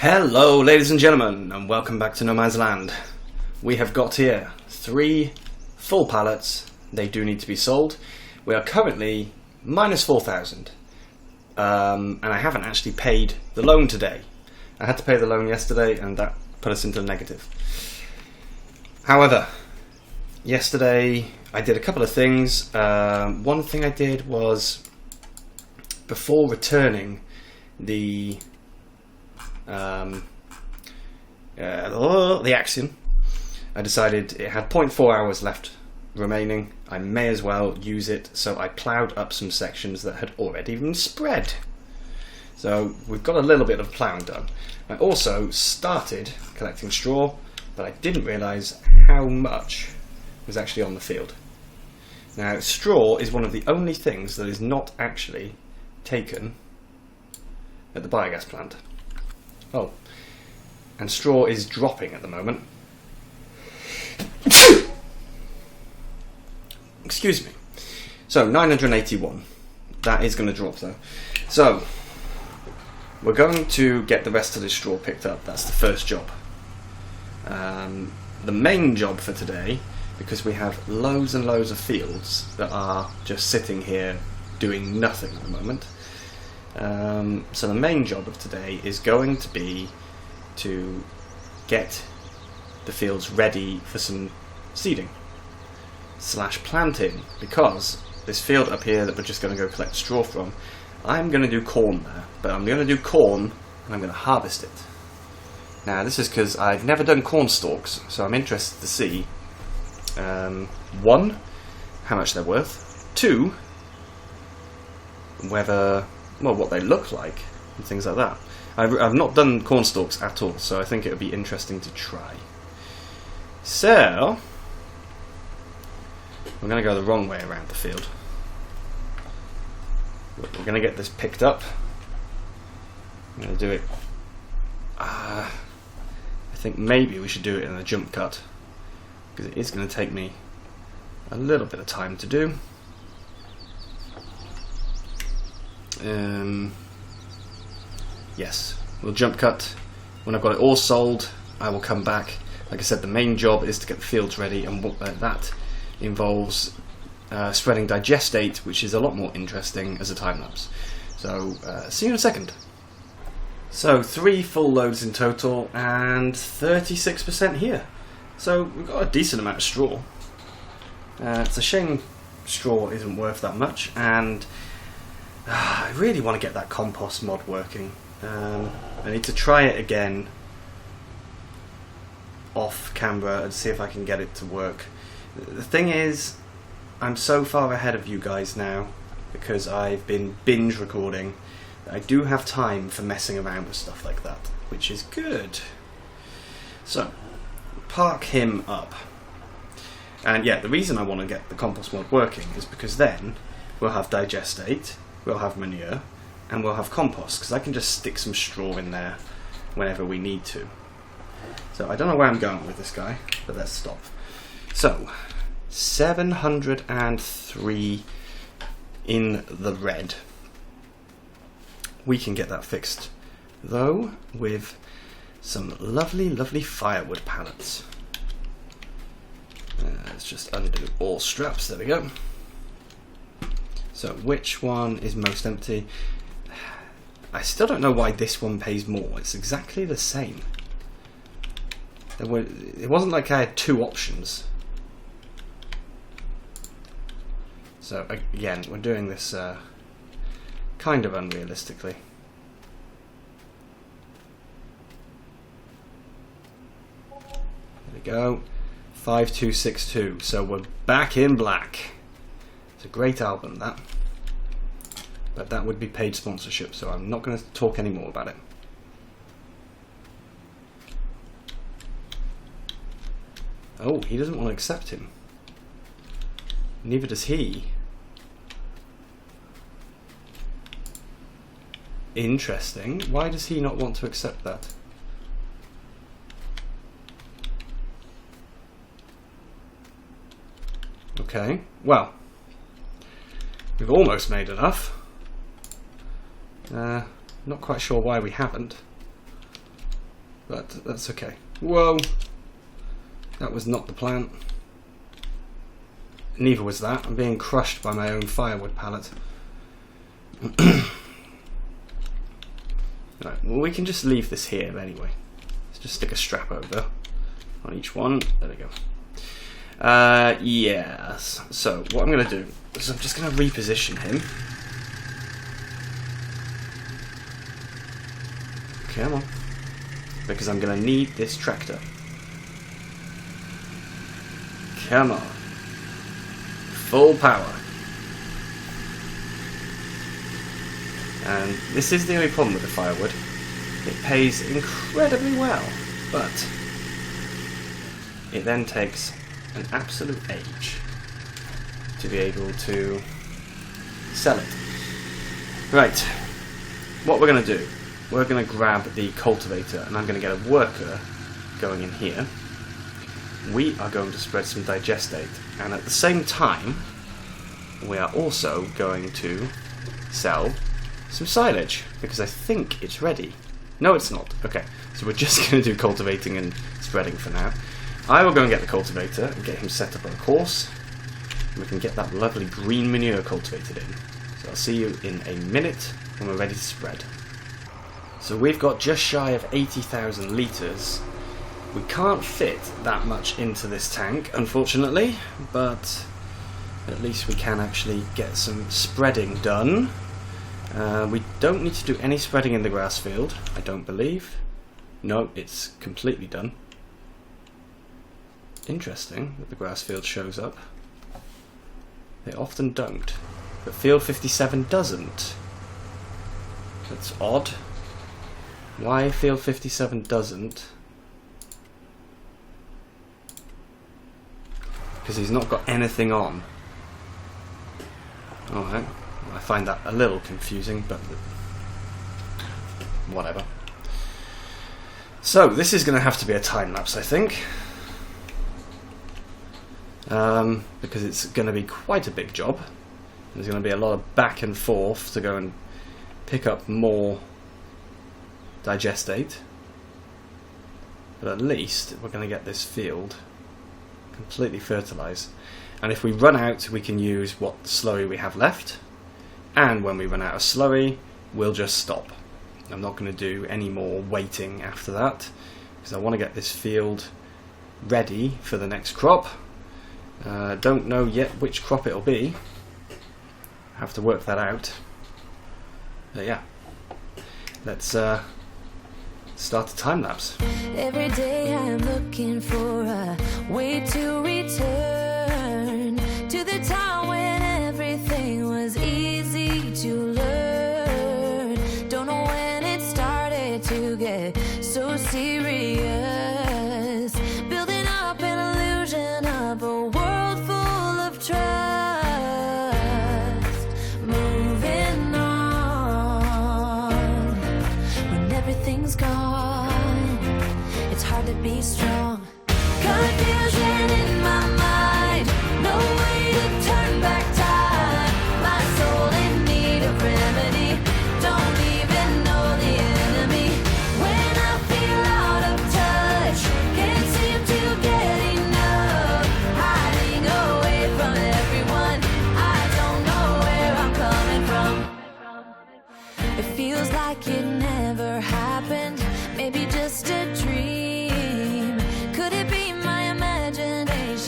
Hello ladies and gentlemen, and welcome back to No Man's Land. We have got here 3 full pallets. They do need to be sold. We are currently minus 4,000, and I haven't actually paid the loan today. I had to pay the loan yesterday and that put us into the negative. However, yesterday I did a couple of things. One thing I did was, before returning the Axion, I decided it had 0.4 hours left remaining. I may as well use it, so I ploughed up some sections that had already been spread. So we've got a little bit of ploughing done. I also started collecting straw, but I didn't realise how much was actually on the field. Now, straw is one of the only things that is not actually taken at the biogas plant. Oh, and straw is dropping at the moment. Excuse me. So 981. That is going to drop though. So we're going to get the rest of this straw picked up. That's the first job. The main job for today, because we have loads and loads of fields that are just sitting here doing nothing at the moment. So the main job of today is going to be to get the fields ready for some seeding / planting, because this field up here that we're just going to go collect straw from, I'm going to do corn there, but I'm going to do corn and I'm going to harvest it. Now this is because I've never done corn stalks, so I'm interested to see 1, how much they're worth, 2, whether, well, what they look like and things like that. I've not done corn stalks at all, so I think it would be interesting to try. So we're going to go the wrong way around the field. We're going to get this picked up. I'm going to do it. I think maybe we should do it in a jump cut, because it is going to take me a little bit of time to do. Yes, we'll jump cut. When I've got it all sold, I will come back. Like I said, the main job is to get the fields ready, and that involves spreading digestate, which is a lot more interesting as a time lapse. So see you in a second. So 3 full loads in total and 36% here. So we've got a decent amount of straw. It's a shame straw isn't worth that much, and I really want to get that compost mod working. I need to try it again off camera and see if I can get it to work. The thing is, I'm so far ahead of you guys now because I've been binge recording. I do have time for messing around with stuff like that, which is good. So, park him up. And yeah, the reason I want to get the compost mod working is because then we'll have digestate, we'll have manure, and we'll have compost, because I can just stick some straw in there whenever we need to. So I don't know where I'm going with this guy, but let's stop. So 703 in the red. We can get that fixed though with some lovely firewood pallets. Let's just undo all straps. There we go. So which one is most empty? I still don't know why this one pays more. It's exactly the same. It wasn't like I had 2 options. So again, we're doing this kind of unrealistically. There we go. 5262. So we're back in black. It's a great album, that. But that would be paid sponsorship, so I'm not going to talk any more about it. Oh, he doesn't want to accept him. Neither does he. Interesting. Why does he not want to accept that? Okay, well, we've almost made enough. Not quite sure why we haven't. but that's okay. Whoa! That was not the plan. Neither was that. I'm being crushed by my own firewood pallet. Right, well, we can just leave this here anyway. Let's just stick a strap over on each one. There we go. Yes. So what I'm going to do is I'm just going to reposition him. Come on. Because I'm going to need this tractor. Come on. Full power. And this is the only problem with the firewood. It pays incredibly well, but it then takes an absolute age to be able to sell it. Right, what we're going to do, we're going to grab the cultivator and I'm going to get a worker going in here. We are going to spread some digestate, and at the same time we are also going to sell some silage, because I think it's ready. No, it's not. Okay, so we're just going to do cultivating and spreading for now. I will go and get the cultivator and get him set up on a course, and we can get that lovely green manure cultivated in. So I'll see you in a minute when we're ready to spread. So we've got just shy of 80,000 litres. We can't fit that much into this tank, unfortunately, but at least we can actually get some spreading done. We don't need to do any spreading in the grass field, I don't believe. No, it's completely done. Interesting that the grass field shows up. They often don't, but field 57 doesn't. That's odd. Why field 57 doesn't? Because he's not got anything on. Alright. I find that a little confusing, but whatever. So, this is going to have to be a time lapse, I think. Because it's going to be quite a big job. There's going to be a lot of back and forth to go and pick up more digestate. But at least we're going to get this field completely fertilised. And if we run out, we can use what slurry we have left. And when we run out of slurry, we'll just stop. I'm not going to do any more waiting after that, because I want to get this field ready for the next crop. Don't know yet which crop it'll be. Have to work that out. But yeah, let's start the time lapse. Every day I'm looking for a way to return to the time when everything was easy to learn. Don't know when it started to get so serious, building up an illusion of a world full of trust, moving on when everything's gone. It's hard to be strong. Confusion in my mind, no way to turn back time. My soul in need of remedy, don't even know the enemy. When I feel out of touch, can't seem to get enough, hiding away from everyone, I don't know where I'm coming from. It feels like it never happened, maybe just a dream. Could it be my imagination?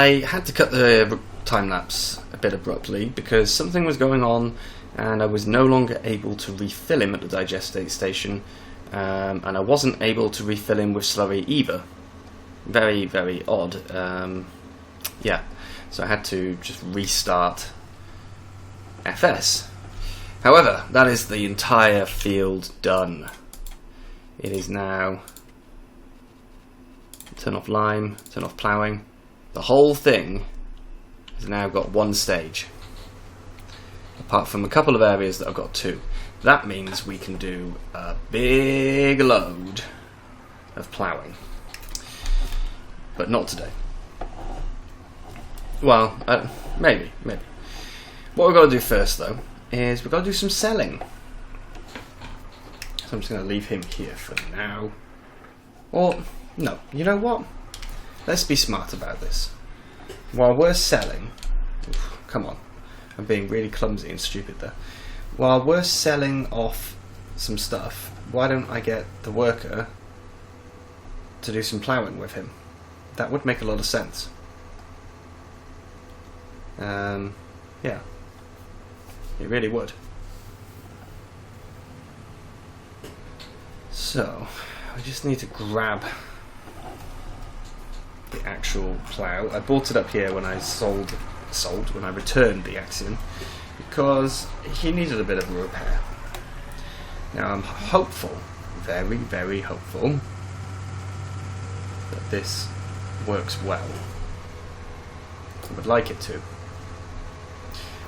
I had to cut the time lapse a bit abruptly because something was going on and I was no longer able to refill him at the digestate station, and I wasn't able to refill him with slurry either. Very, very odd. Yeah, so I had to just restart FS. However, that is the entire field done. It is now turn off lime, turn off ploughing. The whole thing has now got one stage, apart from a couple of areas that I've got two. That means we can do a big load of ploughing, but not today. Well, maybe. What we've got to do first, though, is we've got to do some selling. So I'm just going to leave him here for now. Or, no, you know what? Let's be smart about this. While we're selling... Oof, come on, I'm being really clumsy and stupid there. While we're selling off some stuff, why don't I get the worker to do some ploughing with him? That would make a lot of sense. Yeah. It really would. So, I just need to grab the actual plough. I brought it up here when I when I returned the Axion, because he needed a bit of a repair. Now I'm hopeful, very, very hopeful, that this works well. I would like it to.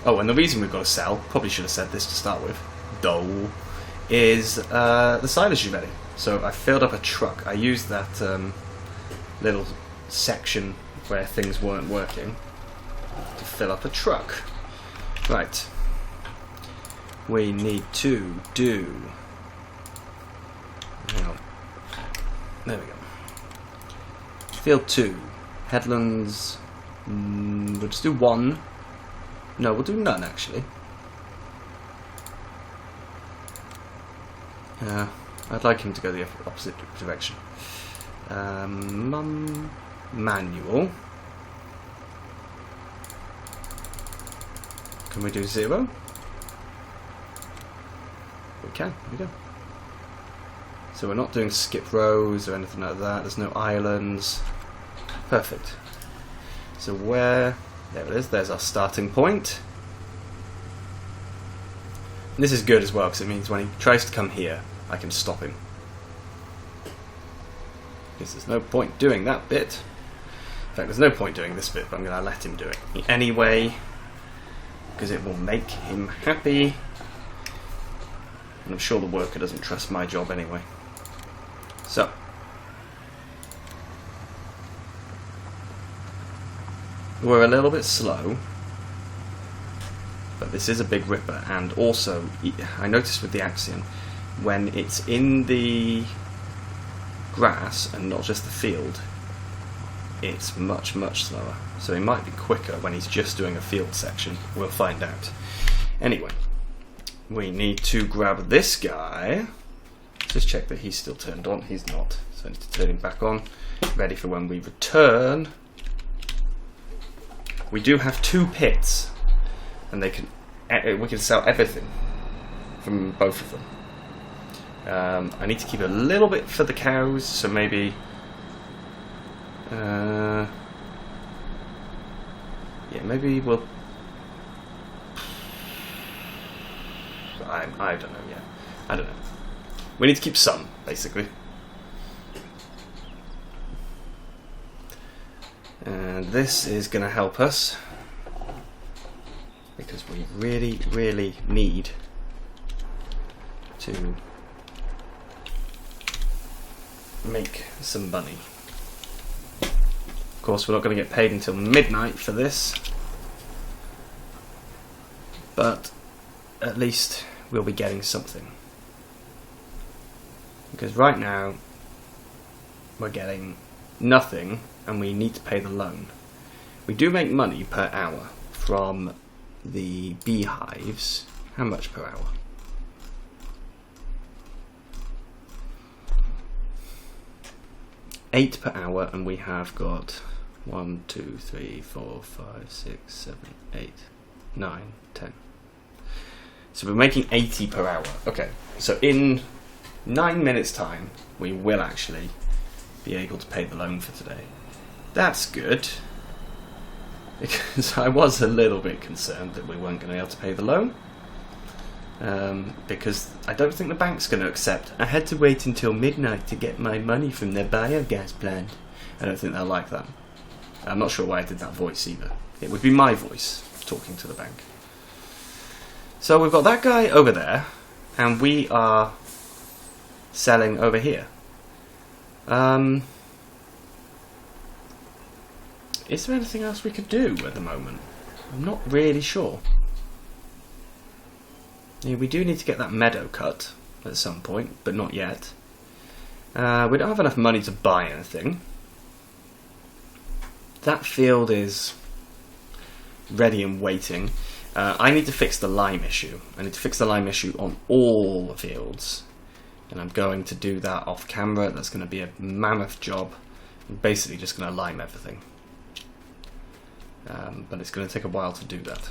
Oh, and the reason we've got to sell, probably should have said this to start with, though, is the silage is ready. So I filled up a truck. I used that little section where things weren't working to fill up a truck. Right. We need to do... Hang on. There we go. Field 2. Headlands... we'll just do 1. No, we'll do none, actually. I'd like him to go the opposite direction. Manual. Can we do 0? We can, we go. So we're not doing skip rows or anything like that. There's no islands. Perfect. So where... There it is, there's our starting point. And this is good as well, because it means when he tries to come here, I can stop him. Because there's no point doing that bit. In fact, there's no point doing this bit, but I'm going to let him do it anyway, because it will make him happy. And I'm sure the worker doesn't trust my job anyway. So. We're a little bit slow, but this is a big ripper, and also I noticed with the Axion, when it's in the grass and not just the field, it's much, much slower. So it might be quicker when he's just doing a field section. We'll find out. Anyway, we need to grab this guy. Just check that he's still turned on. He's not, so I need to turn him back on, ready for when we return. We do have 2 pits, and we can sell everything from both of them. I need to keep a little bit for the cows, so maybe yeah, maybe we'll... I don't know yet. I don't know. We need to keep some, basically. And this is going to help us, because we really, really need to make some money. Of course, we're not going to get paid until midnight for this, but at least we'll be getting something. Because right now we're getting nothing, and we need to pay the loan. We do make money per hour from the beehives. How much per hour? $8 per hour, and we have got 1, 2, 3, 4, 5, 6, 7, 8, 9, 10. So we're making 80 per hour. Okay, so in 9 minutes time, we will actually be able to pay the loan for today. That's good. Because I was a little bit concerned that we weren't going to be able to pay the loan. Because I don't think the bank's going to accept. I had to wait until midnight to get my money from their biogas plant. I don't think they'll like that. I'm not sure why I did that voice either. It would be my voice talking to the bank. So we've got that guy over there, and we are selling over here. Is there anything else we could do at the moment? I'm not really sure. Yeah, we do need to get that meadow cut at some point, but not yet. We don't have enough money to buy anything. That field is ready and waiting. I need to fix the lime issue. I need to fix the lime issue on all the fields. And I'm going to do that off camera. That's going to be a mammoth job. I'm basically just going to lime everything. But it's going to take a while to do that.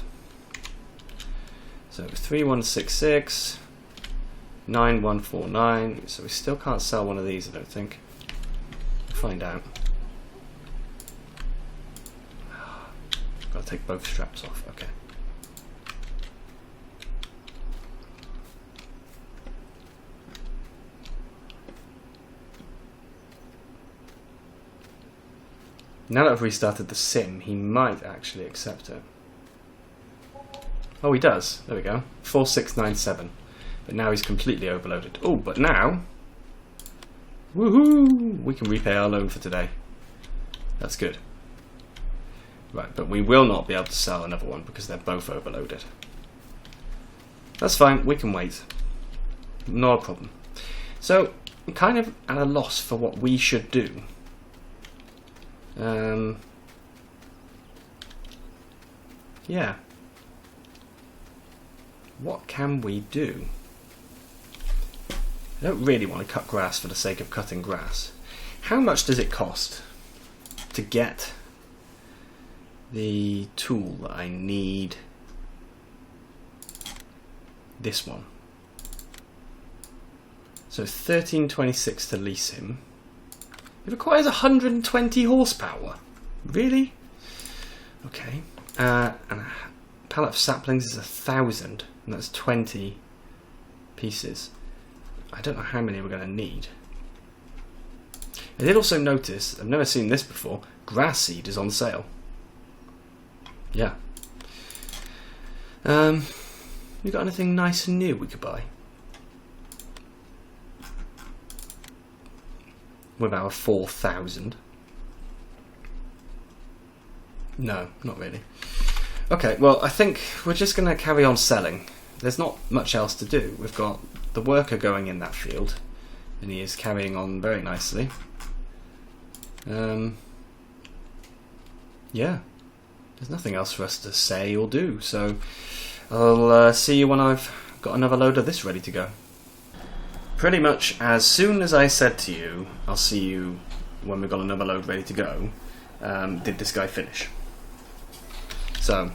So 3166, 9149. So we still can't sell one of these, I don't think. We'll find out. Got to take both straps off. Okay. Now that I've restarted the sim, he might actually accept it. Oh, he does. There we go. 4697. But now he's completely overloaded. Oh, but now... woohoo! We can repay our loan for today. That's good. Right, but we will not be able to sell another one because they're both overloaded. That's fine. We can wait. Not a problem. So, I'm kind of at a loss for what we should do. Yeah. What can we do? I don't really want to cut grass for the sake of cutting grass. How much does it cost to get the tool that I need? This one. So 1326 to lease him. It requires 120 horsepower. Really? Okay. And a pallet of saplings is 1,000, and that's 20 pieces. I don't know how many we're going to need. I did also notice, I've never seen this before, grass seed is on sale. Yeah. You got anything nice and new we could buy? With our 4,000. No, not really. Okay, well, I think we're just going to carry on selling. There's not much else to do. We've got the worker going in that field, and he is carrying on very nicely. Yeah, there's nothing else for us to say or do, so I'll see you when I've got another load of this ready to go. Pretty much as soon as I said to you, I'll see you when we've got another load ready to go, did this guy finish. So,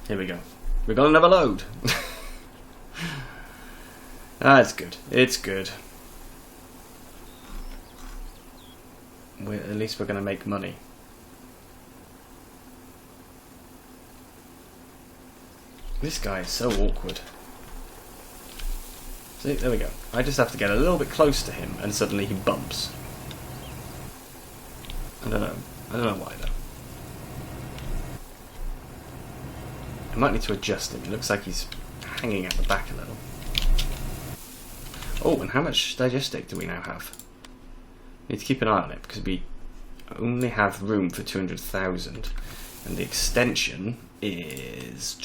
here we go. We've got another load. It's good. It's good. At least we're going to make money. This guy is so awkward. See, there we go. I just have to get a little bit close to him and suddenly he bumps. I don't know. I don't know why though. I might need to adjust him. It looks like he's hanging at the back a little. Oh, and how much digestate do we now have? Need to keep an eye on it because we only have room for 200,000 and the extension is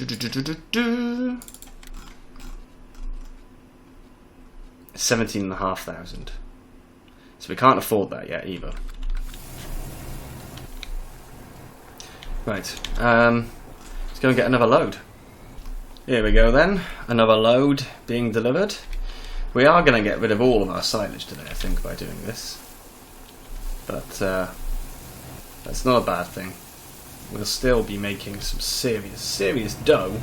17,500. So we can't afford that yet either. Right, let's go and get another load. Here we go then, another load being delivered. We are going to get rid of all of our silage today, I think, by doing this. But That's not a bad thing. We'll still be making some serious dough.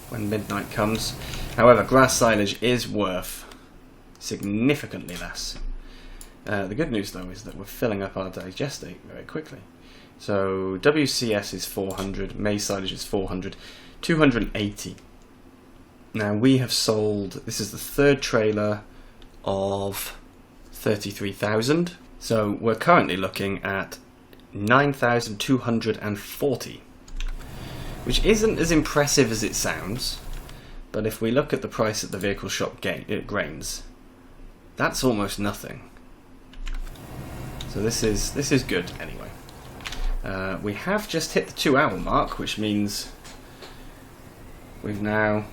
When midnight comes. However, grass silage is worth significantly less. The good news though is that we're filling up our digestate very quickly. So WCS is 400, maize silage is 400, 280. Now we have sold, this is the third trailer of 33,000. So we're currently looking at 9,240. Which isn't as impressive as it sounds, but if we look at the price at the vehicle shop grains, that's almost nothing. So this is good anyway. We have just hit the 2-hour mark, which means we've now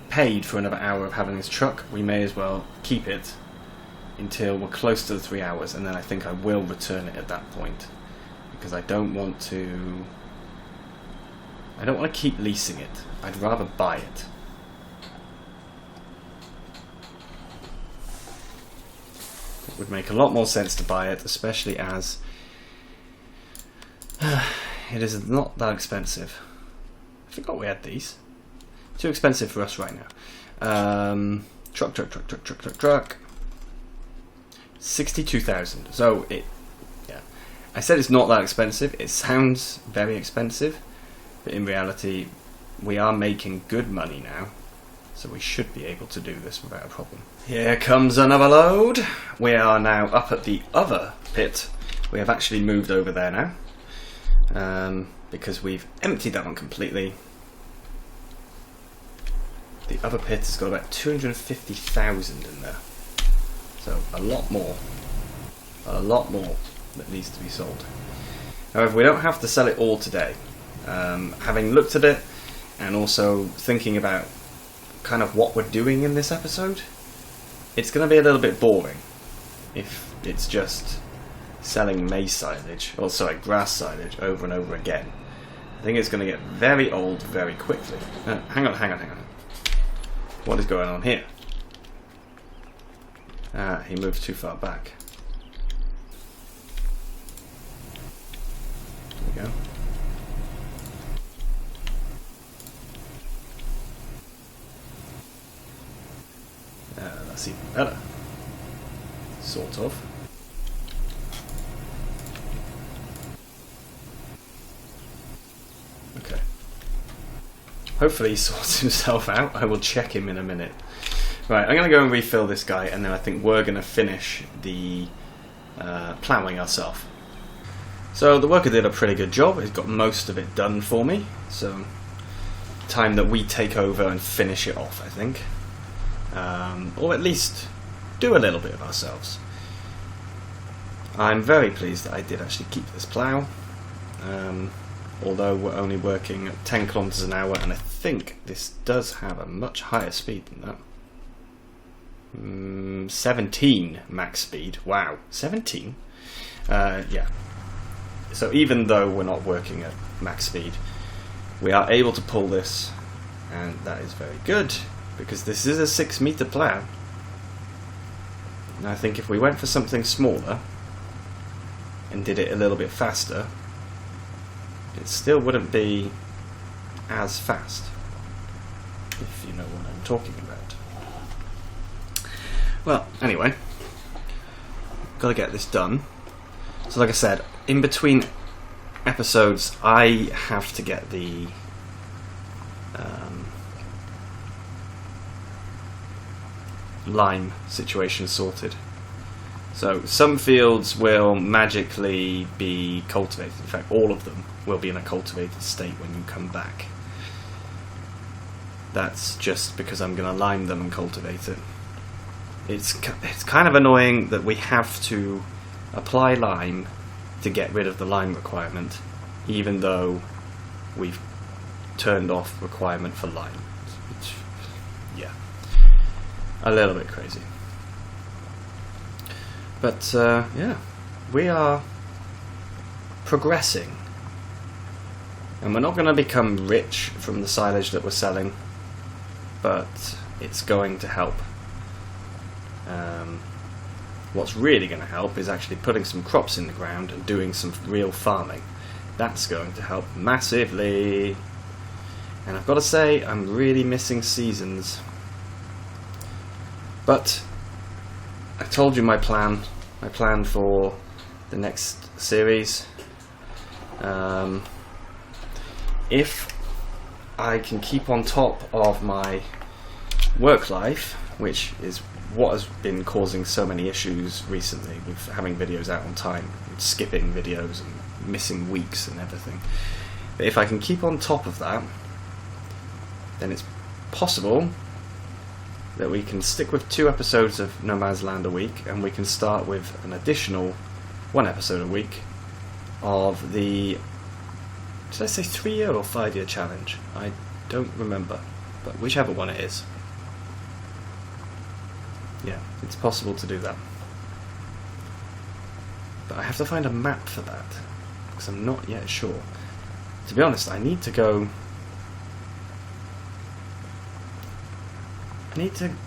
paid for another hour of having this truck. We may as well keep it until we're close to the 3 hours, and then I think I will return it at that point, because I don't want to keep leasing it. I'd rather buy it. It would make a lot more sense to buy it, especially as it is not that expensive. I forgot we had these. Too expensive for us right now. Truck. 62,000. So I said it's not that expensive. It sounds very expensive. But in reality, we are making good money now, so we should be able to do this without a problem. Here comes another load. We are now up at the other pit. We have actually moved over there now, because we've emptied that one completely. The other pit has got about 250,000 in there, so a lot more that needs to be sold. However, we don't have to sell it all today. Having looked at it and also thinking about kind of what we're doing in this episode, it's going to be a little bit boring if it's just selling maize silage, or sorry, grass silage over and over again. I think it's going to get very old very quickly. Hang on. What is going on here? He moved too far back. There we go. That's even better. Sort of. Okay. Hopefully he sorts himself out. I will check him in a minute. Right, I'm going to go and refill this guy, and then I think we're going to finish the ploughing ourselves. So the worker did a pretty good job. He's got most of it done for me. So time that we take over and finish it off, I think. Or at least do a little bit of ourselves. I'm very pleased that I did actually keep this plough, although we're only working at 10 kilometers an hour, and I think this does have a much higher speed than that. 17 max speed. Wow, 17? Yeah. So even though we're not working at max speed, we are able to pull this, and that is very good, because this is a 6-meter plough. And I think if we went for something smaller and did it a little bit faster, it still wouldn't be as fast, if you know what I'm talking about. Well, anyway, got to get this done. So like I said, in between episodes I have to get the lime situation sorted. So some fields will magically be cultivated. In fact, all of them will be in a cultivated state when you come back. That's just because I'm going to lime them and cultivate it. It's kind of annoying that we have to apply lime to get rid of the lime requirement, even though we've turned off requirement for lime. It's, yeah, a little bit crazy. But yeah, we are progressing, and we're not going to become rich from the silage that we're selling, but it's going to help. What's really going to help is actually putting some crops in the ground and doing some real farming. That's going to help massively. And I've got to say, I'm really missing seasons. But I told you my plan for the next series. If I can keep on top of my work life, which is what has been causing so many issues recently with having videos out on time, and skipping videos and missing weeks and everything. But if I can keep on top of that, then it's possible that we can stick with 2 episodes of No Man's Land a week, and we can start with an additional 1 episode a week of the, did I say 3-year or 5-year challenge? I don't remember, but whichever one it is. Yeah, it's possible to do that. But I have to find a map for that, because I'm not yet sure. To be honest, I need to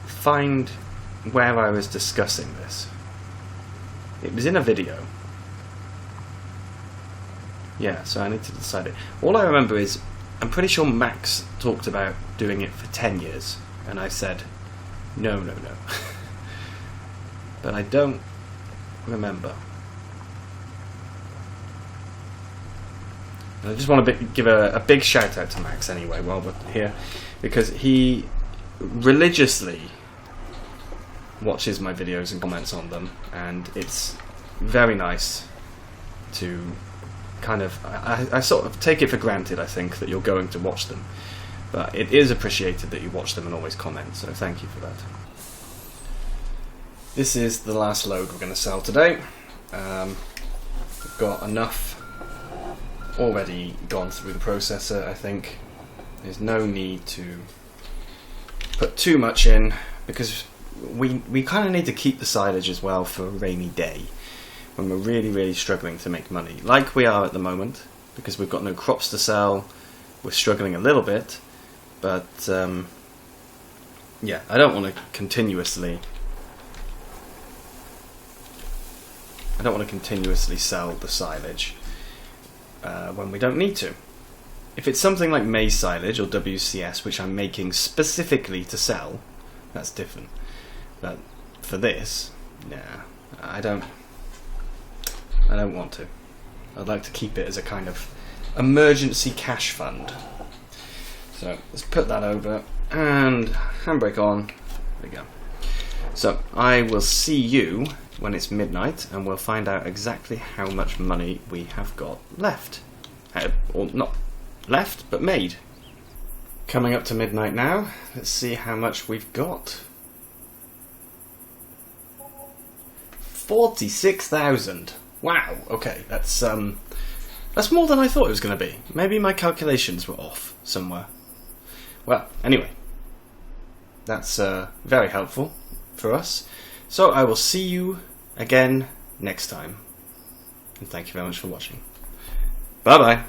find where I was discussing this. It was in a video. Yeah, so I need to decide it. All I remember is, I'm pretty sure Max talked about doing it for 10 years, and I said, no. But I don't remember. And I just want to give a big shout out to Max anyway while we're here, because he religiously watches my videos and comments on them, and it's very nice to kind of, I sort of take it for granted, I think, that you're going to watch them, but it is appreciated that you watch them and always comment, so thank you for that. This is the last load we're going to sell today. We've got enough already gone through the processor, I think. There's no need to put too much in, because we kind of need to keep the silage as well for a rainy day, when we're really struggling to make money, like we are at the moment, because we've got no crops to sell. We're struggling a little bit, but yeah, I don't want to continuously sell the silage when we don't need to. If it's something like maize silage or WCS, which I'm making specifically to sell, that's different. But for this, yeah, I don't want to. I'd like to keep it as a kind of emergency cash fund. So let's put that over and handbrake on. There we go. So I will see you when it's midnight, and we'll find out exactly how much money we have got left. Or not left, but made. Coming up to midnight now. Let's see how much we've got. 46,000. Wow. Okay, that's more than I thought it was going to be. Maybe my calculations were off somewhere. Well, anyway, that's very helpful for us. So I will see you again next time. And thank you very much for watching. Bye bye.